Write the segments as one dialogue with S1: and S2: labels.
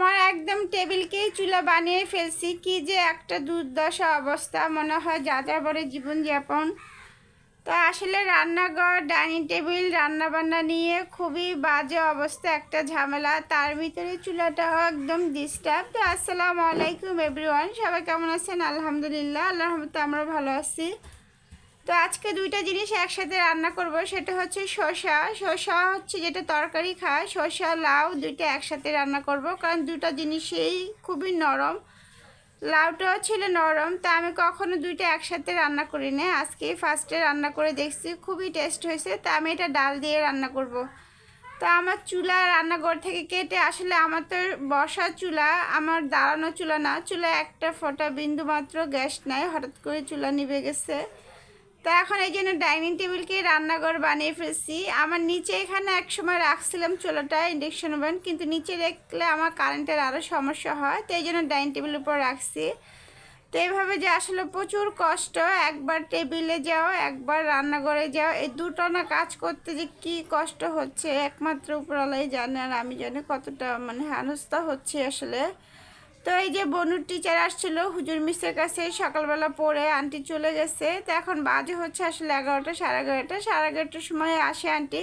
S1: আমার একদম টেবিলকেই চুলা বানিয়ে ফেলছি। কি যে একটা দুর্দশা অবস্থা, মনে হয় যাযাবরের জীবনযাপন। তো আসলে রান্নাঘর, ডাইনিং টেবিল, রান্নাবান্না নিয়ে খুবই বাজে অবস্থা, একটা ঝামেলা। তার ভিতরে চুলাটাও একদম ডিস্টার্ব। তো আসসালামু আলাইকুম এভরিওয়ান, সবাই কেমন আছেন? আলহামদুলিল্লাহ, আল্লাহর রহমতে আমরা ভালো আছি। তো আজকে দুইটা জিনিস একসাথে রান্না করব, সেটা হচ্ছে শসা হচ্ছে যেটা তরকারি খায়, শসা লাউ দুইটা একসাথে রান্না করব, কারণ দুটো জিনিসই খুবই নরম। লাউটাও ছিল নরম, তা আমি কখনো দুইটা একসাথে রান্না করি না, আজকে ফার্স্টে রান্না করে দেখছি, খুবই টেস্ট হয়েছে। তা আমি এটা ডাল দিয়ে রান্না করব। তো আমার চুলা রান্নাঘর থেকে কেটে, আসলে আমার তো বসা চুলা, আমার দাঁড়ানো চুলা না, চুলা একটা ফোঁটা বিন্দু মাত্র গ্যাস নাই, হঠাৎ করে চুলা নিভে গেছে। তা এখন এই জন্য ডাইনিং টেবিলকে রান্নাঘর বানিয়ে ফেলছি। আমার নিচে এখানে এক সময় রাখছিলাম চুলাটা, ইন্ডাকশন ওভেন, কিন্তু নিচে রাখলে আমার কারেন্টের আরও সমস্যা হয়, তো এই জন্য ডাইনিং টেবিলের উপর রাখছি। তো এইভাবে যে আসলে প্রচুর কষ্ট, একবার টেবিলে যাও একবার রান্নাঘরে যাও, এই দুটো না কাজ করতে যে কি কষ্ট হচ্ছে একমাত্র উপরওয়ালাই জানে, আর আমি জানি কতটা হেনস্থা হচ্ছে আসলে। তো এই যে বনুর টিচার আসছিল হুজুর মিসের কাছে, সকালবেলা পড়ে আন্টি চলে গেছে। তো এখন বাজে হচ্ছে আসলে 11টা, সাড়ে 11টার সময় আসে আন্টি।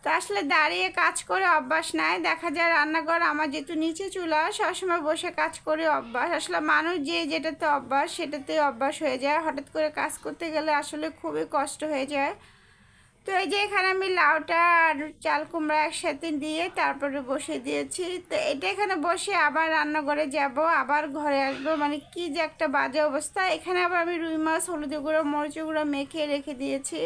S1: তো আসলে দাঁড়িয়ে কাজ করে অভ্যাস নাই, দেখা যায় রান্নাঘর আমার যেহেতু নিচে চুলা, সবসময় বসে কাজ করে অভ্যাস। আসলে মানুষ যে যেটাতে অভ্যাস সেটাতে অভ্যাস হয়ে যায়, হঠাৎ করে কাজ করতে গেলে আসলে খুবই কষ্ট হয়ে যায়। তো এই যে এখানে আমি লাউটা আর চাল কুমড়া একসাথে দিয়ে তারপরে বসে দিয়েছি। তো এটা এখানে বসে আবার রান্নাঘরে যাব, আবার ঘরে আসবো, কি যে একটা বাজে অবস্থা। এখানে আবার আমি রুই মাছ, হলুদ গুঁড়ো, মরিচ গুঁড়ো মেখে রেখে দিয়েছি।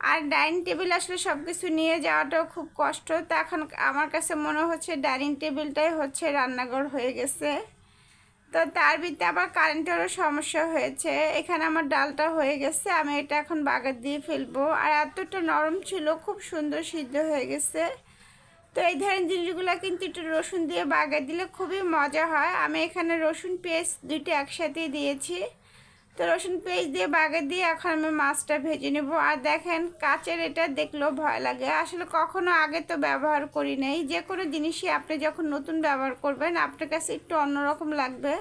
S1: আর ডাইনিং টেবিল আসলে সব কিছু নিয়ে যাওয়াটাও খুব কষ্ট। তো এখন আমার কাছে মনে হচ্ছে ডাইনিং টেবিলটাই হচ্ছে রান্নাঘর হয়ে গেছে। তো তার ভিতরে আবার কারেন্টেরও সমস্যা হয়েছে। এখানে আমার ডালটা হয়ে গেছে, আমি এটা এখন বাগার দিয়ে ফেলবো। আর এতটা নরম ছিল, খুব সুন্দর সিদ্ধ হয়ে গেছে। তো এই ধরনের জিনিসগুলো কিন্তু একটু রসুন দিয়ে বাগার দিলে খুবই মজা হয়। আমি এখানে রসুন পেস্ট দুইটা একসাথেই দিয়েছি। তো রসুন পেস্ট দিয়ে বাগার দিয়ে এখন আমি মাছটা ভেজে নেব। আর দেখেন কাচের এটা দেখলেও ভয় লাগে, আসলে কখনো আগে তো ব্যবহার করি নাই। যে কোনো জিনিসই আপনি যখন নতুন ব্যবহার করবেন আপনার কাছে একটু অন্যরকম লাগবে,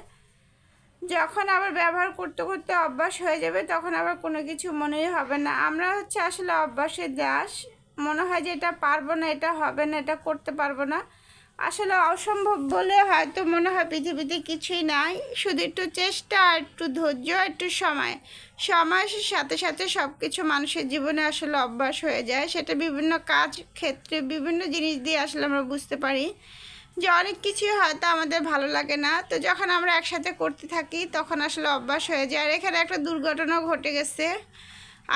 S1: যখন আবার ব্যবহার করতে করতে অভ্যাস হয়ে যাবে তখন আবার কোনো কিছু মনেই হবে না। আমরা হচ্ছে আসলে অভ্যাসের দাস, মনে হয় যে এটা পারবো না, এটা হবে না, এটা করতে পারবো না। আসলে অসম্ভব বলে হয়তো মনে হয় পৃথিবীতে কিছুই নাই, শুধু একটু চেষ্টা, একটু ধৈর্য, একটু সময়ের সাথে সাথে সব কিছু মানুষের জীবনে আসলে অভ্যাস হয়ে যায়। সেটা বিভিন্ন কাজ ক্ষেত্রে বিভিন্ন জিনিস দিয়ে আসলে আমরা বুঝতে পারি যে অনেক কিছুই হয়তো আমাদের ভালো লাগে না, তো যখন আমরা একসাথে করতে থাকি তখন আসলে অভ্যাস হয়ে যায়। আর এখানে একটা দুর্ঘটনাও ঘটে গেছে।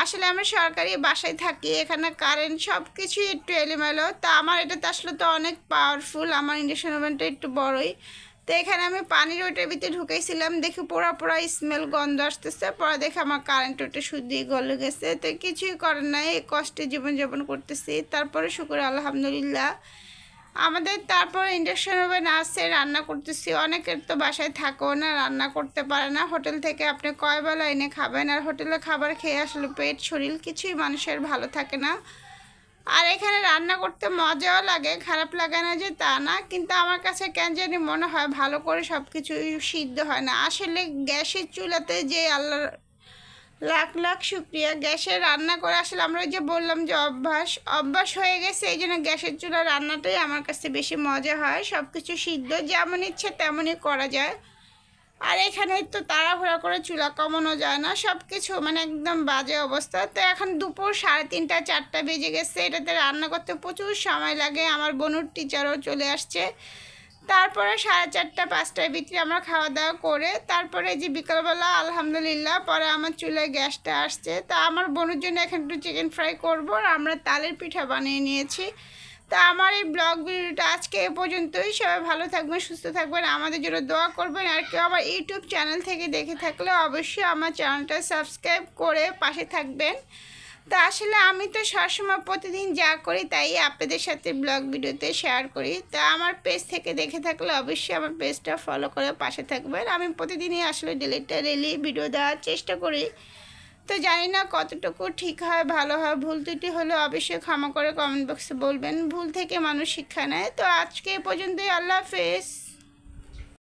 S1: আসলে আমরা সরকারি বাসায় থাকি, এখানে কারেন্ট সব কিছুই একটু এলোমেলো। তা আমার এটাতে আসলে তো অনেক পাওয়ারফুল, আমার ইন্ডাকশন ওভেনটা একটু বড়ই। তো এখানে আমি পানির ওটার ভিতরে ঢুকেছিলাম, দেখি পোড়া পোড়া স্মেল, গন্ধ আসতেছে। পরে দেখে আমার কারেন্ট ওটা শুদ্ধই গলে গেছে। তো কিছুই করার নাই, এই কষ্টে জীবনযাপন করতেছি। তারপরে শুক্র আলহামদুলিল্লাহ আমাদের তারপরে ইন্ডাকশন ওভেন আছে, রান্না করতেছি। অনেকের তো বাসায় থাকেও না, রান্না করতে পারে না, হোটেল থেকে আপনি কয় বেলা এনে খাবেন, আর হোটেলে খাবার খেয়ে আসলে পেট শরীর কিছুই মানুষের ভালো থাকে না। আর এখানে রান্না করতে মজাও লাগে, খারাপ লাগে না যে তা না, কিন্তু আমার কাছে কেন জানি মনে হয় ভালো করে সব কিছু সিদ্ধ হয় না। আসলে গ্যাসের চুলাতে যে আল্লাহ লাখ লাখ শুক্রিয়া, গ্যাসে রান্না করে আসলে আমরা যে বললাম যে অভ্যাস হয়ে গেছে, এই জন্য গ্যাসের চুলা রান্নাটাই আমার কাছে বেশি মজা হয়। সব কিছু সিদ্ধ যেমন ইচ্ছে তেমনই করা যায়। আর এখানে তো তাড়াহুড়া করে চুলা কমানো যায় না, সব কিছু একদম বাজে অবস্থা। তো এখন দুপুর 3:30 4টা বেজে গেছে, এটাতে রান্না করতে প্রচুর সময় লাগে। আমার বনুর টিচারও চলে আসছে। তারপরে 4:30 5টার ভিতরে আমরা খাওয়া দাওয়া করে তারপরে যে বিকালবেলা আলহামদুলিল্লাহ পরে আমার চুলায় গ্যাসটা আসছে। তা আমার বোনের জন্য এখন একটু চিকেন ফ্রাই করবো, আর আমরা তালের পিঠা বানিয়ে নিয়েছি। তা আমার এই ব্লগ ভিডিওটা আজকে এ পর্যন্তই। সবাই ভালো থাকবেন, সুস্থ থাকবেন, আমাদের জন্য দোয়া করবেন। আর কেউ আমার ইউটিউব চ্যানেল থেকে দেখে থাকলে অবশ্যই আমার চ্যানেলটা সাবস্ক্রাইব করে পাশে থাকবেন। তা আসলে আমি তো সবসময় প্রতিদিন যা করি তাই আপনাদের সাথে ব্লগ ভিডিওতে শেয়ার করি। তা আমার পেজ থেকে দেখে থাকলে অবশ্যই আমার পেজটা ফলো করে পাশে থাকবেন। আমি প্রতিদিনই আসলে ডেলি ভিডিও দেওয়ার চেষ্টা করি। তো জানি না কতটুকু ঠিক হয়, ভালো হয়। ভুল ত্রুটি হলে অবশ্যই ক্ষমা করে কমেন্ট বক্সে বলবেন। ভুল থেকে মানুষ শিক্ষা নেয়। তো আজকে এ পর্যন্তই। আল্লাহ হাফেজ।